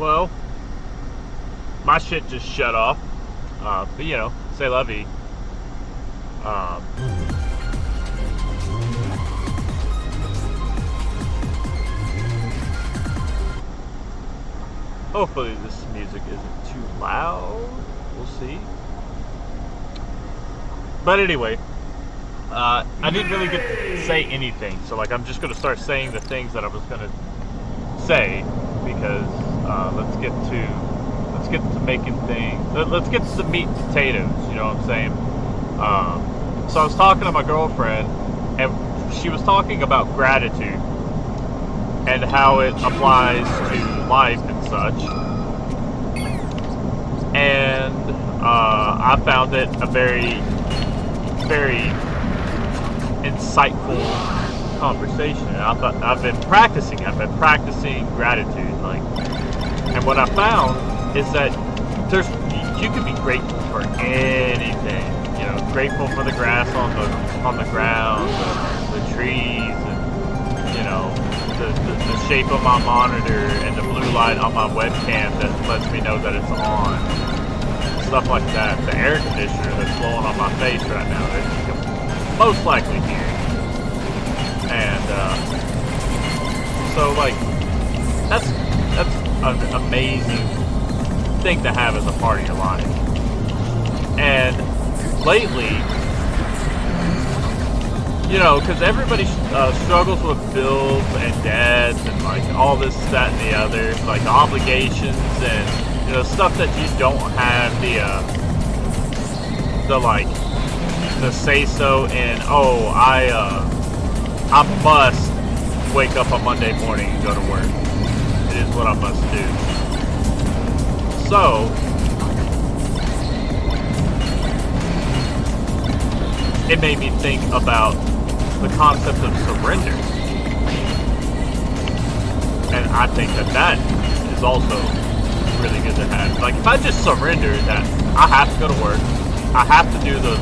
Well, my shit just shut off. But you know, say la vie. Um, Hopefully this music isn't too loud. We'll see. But anyway, I didn't really get to say anything, so like I'm just gonna start saying the things that I was gonna say because let's get to making things. Let's get to the meat and potatoes. You know what I'm saying? So I was talking to my girlfriend, and she was talking about gratitude and how it applies to life and such. And I found it a very, very insightful conversation. And I've been practicing gratitude, like. And what I found is that you can be grateful for anything. You know, grateful for the grass on the ground, the trees, and you know, the shape of my monitor and the blue light on my webcam that lets me know that it's on. Stuff like that. The air conditioner that's blowing on my face right now that you can most likely hear. And so like that's an amazing thing to have as a part of your life. And lately, you know, because everybody struggles with bills and debts and like all this, that, and the other, like obligations and you know stuff that you don't have the say so in. Oh, I must wake up on Monday morning and go to work. It is what I must do. So it made me think about the concept of surrender. And I think that is also really good to have. Like if I just surrender that I have to go to work, I have to do the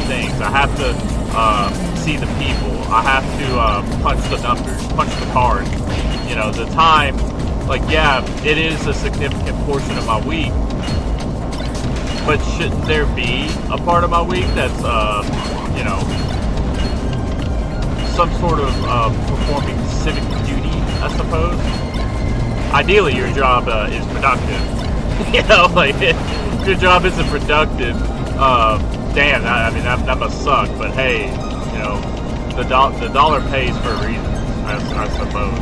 things, I have to see the people, I have to punch the numbers, punch the cards, you know, the time. Like yeah, it is a significant portion of my week, but shouldn't there be a part of my week that's you know, some sort of performing civic duty, I suppose? Ideally, your job is productive. You know, like if your job isn't productive, damn, I mean that must suck. But hey, you know, the dollar pays for a reason, I suppose.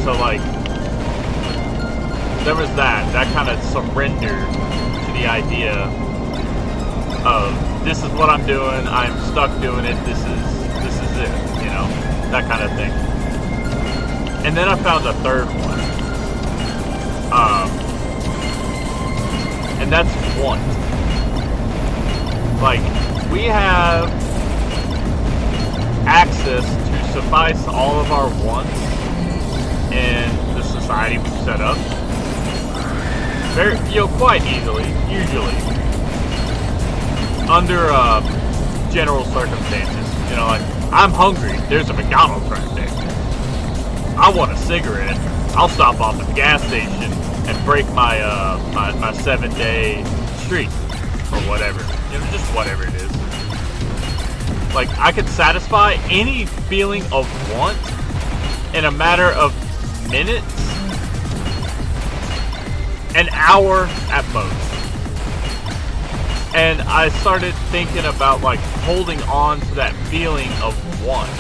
So like, there was that kind of surrender to the idea of this is what I'm doing, I'm stuck doing it, this is it, you know, that kind of thing. And then I found a third one, and that's want. Like, we have access to suffice all of our wants in the society we've set up, very, you know, quite easily, usually, under general circumstances. You know, like, I'm hungry, there's a McDonald's right there. I want a cigarette, I'll stop off at the gas station and break my my 7-day streak, or whatever. You know, just whatever it is. Like, I could satisfy any feeling of want in a matter of minutes, an hour at most. And I started thinking about like holding on to that feeling of want.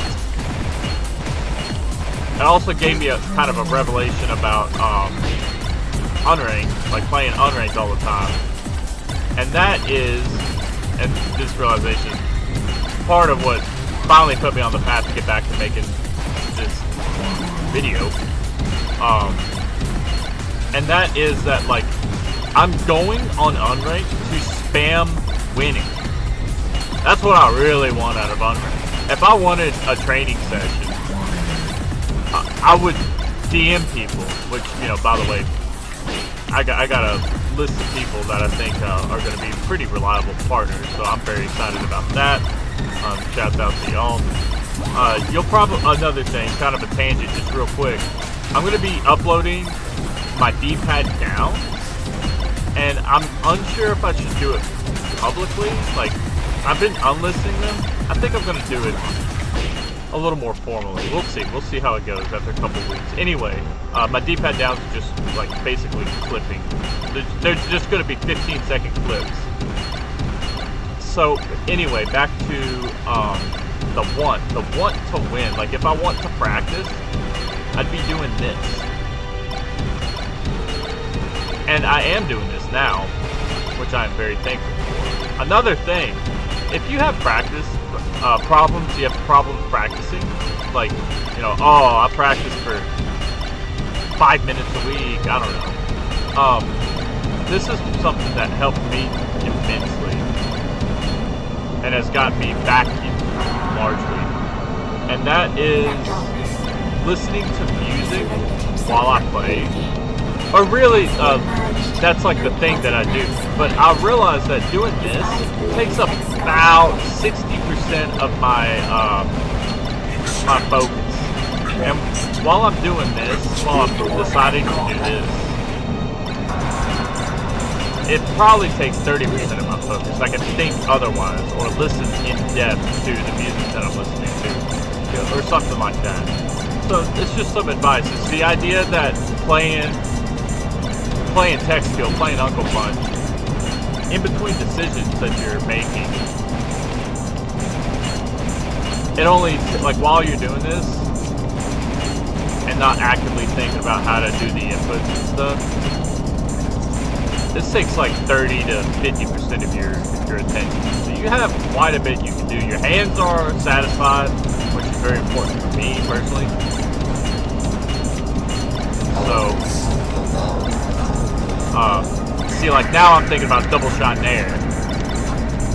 It also gave me a kind of a revelation about unranked, like playing unranked all the time. And that is, and this realization is part of what finally put me on the path to get back to making this video. And that is that, like, I'm going on unranked to spam winning. That's what I really want out of unranked. If I wanted a training session, I would DM people, which, you know, by the way, I got a list of people that I think are going to be pretty reliable partners, so I'm very excited about that. Shouts out to y'all. You'll probably, another thing, kind of a tangent, just real quick. I'm going to be uploading my D-pad down, and I'm unsure if I should do it publicly. Like, I've been unlisting them. I think I'm going to do it a little more formally. We'll see. We'll see how it goes after a couple weeks. Anyway, my D-pad downs are just like basically clipping. They're just going to be 15-second clips. So anyway, back to the want to win. Like, if I want to practice, I'd be doing this, and I am doing this now, which I am very thankful for. Another thing, if you have practice problems, you have problems practicing, like, you know, oh, I practice for 5 minutes a week, I don't know. This is something that helped me immensely and has gotten me back into it largely, and that is listening to music while I play. Or really, that's like the thing that I do. But I realize that doing this takes up about 60% of my my focus. And while I'm doing this, while I'm deciding to do this, it probably takes 30% of my focus. I can think otherwise, or listen in depth to the music that I'm listening to, or something like that. So it's just some advice. It's the idea that playing tech skill, playing Uncle Punch, in between decisions that you're making, it only, like, while you're doing this and not actively thinking about how to do the inputs and stuff, this takes like 30 to 50% of your attention. So you have quite a bit you can do. Your hands are satisfied, which is very important for me personally. So, see, like, now I'm thinking about double shot nair,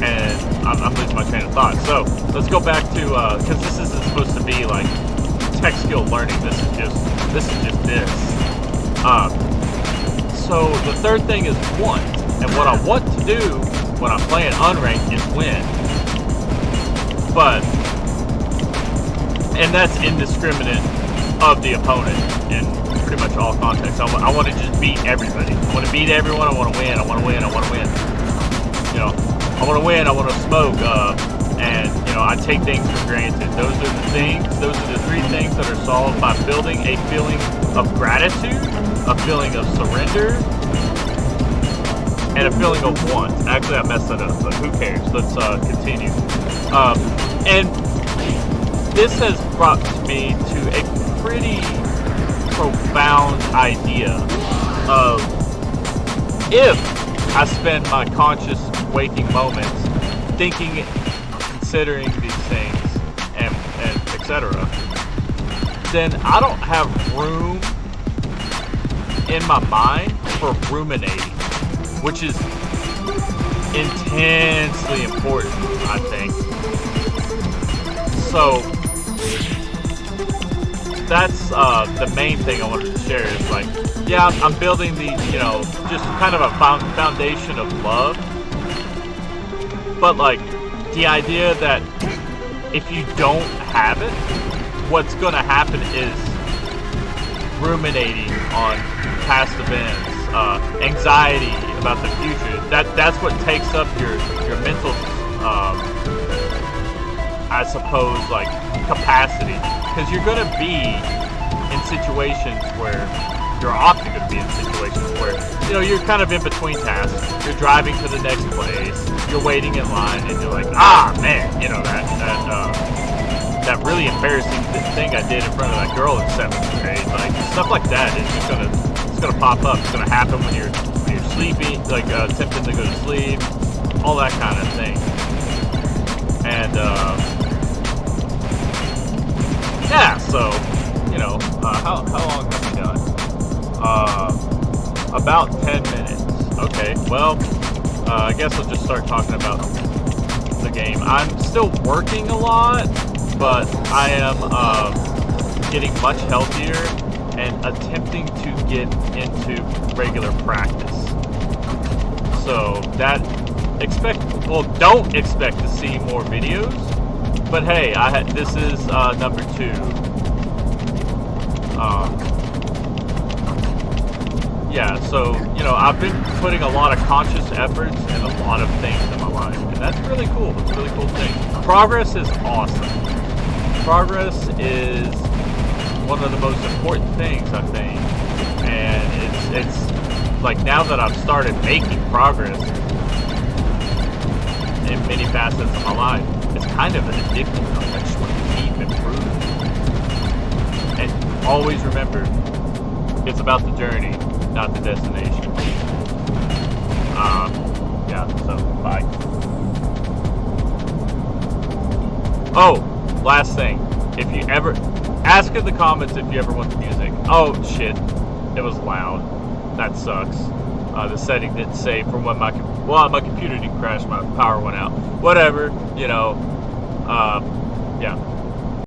and I'm losing my train of thought. So let's go back to, because this isn't supposed to be like tech skill learning. This is just this. So the third thing is want, and what I want to do when I'm playing unranked is win. And that's indiscriminate of the opponent in pretty much all contexts. I want to just beat everybody. I want to beat everyone. I want to win. I want to win. I want to win. You know, I want to win. I want to smoke. And, you know, I take things for granted. Those are the things. Those are the three things that are solved by building a feeling of gratitude, a feeling of surrender, and a feeling of want. Actually, I messed that up, but who cares? Let's continue. And this has brought me to a pretty profound idea of, if I spend my conscious waking moments thinking, considering these things, and etc., then I don't have room in my mind for ruminating, which is intensely important, I think. So that's the main thing I wanted to share is, like, yeah, I'm building the, you know, just kind of a foundation of love, but, like, the idea that if you don't have it, what's going to happen is ruminating on past events, anxiety about the future. That's what takes up your mental, I suppose, like, capacity, because you're going to be in situations where you're often going to be in situations where, you know, you're kind of in between tasks. You're driving to the next place, you're waiting in line, and you're like, ah, man, you know, that really embarrassing thing I did in front of that girl in 7th grade. Like, stuff like that is just it's gonna pop up. It's gonna happen when you're sleeping, like, attempting to go to sleep, all that kind of thing. And yeah, so, you know, how long have we done? About 10 minutes. Okay, well, I guess I'll just start talking about the game. I'm still working a lot, but I am getting much healthier and attempting to get into regular practice. So don't expect to see more videos, but hey, this is number 2. yeah, so, you know, I've been putting a lot of conscious efforts in a lot of things in my life, and that's really cool. It's a really cool thing. Progress is awesome. Progress is one of the most important things, I think, and it's like, now that I've started making progress in many facets of my life, it's kind of an addictive. I just want to keep improving. And always remember, it's about the journey, not the destination. Yeah, so, bye. Oh, last thing. If you ever, ask in the comments if you ever want the music. Oh, shit. It was loud. That sucks. The setting didn't save from when my computer didn't crash, my power went out. Whatever, you know. Yeah.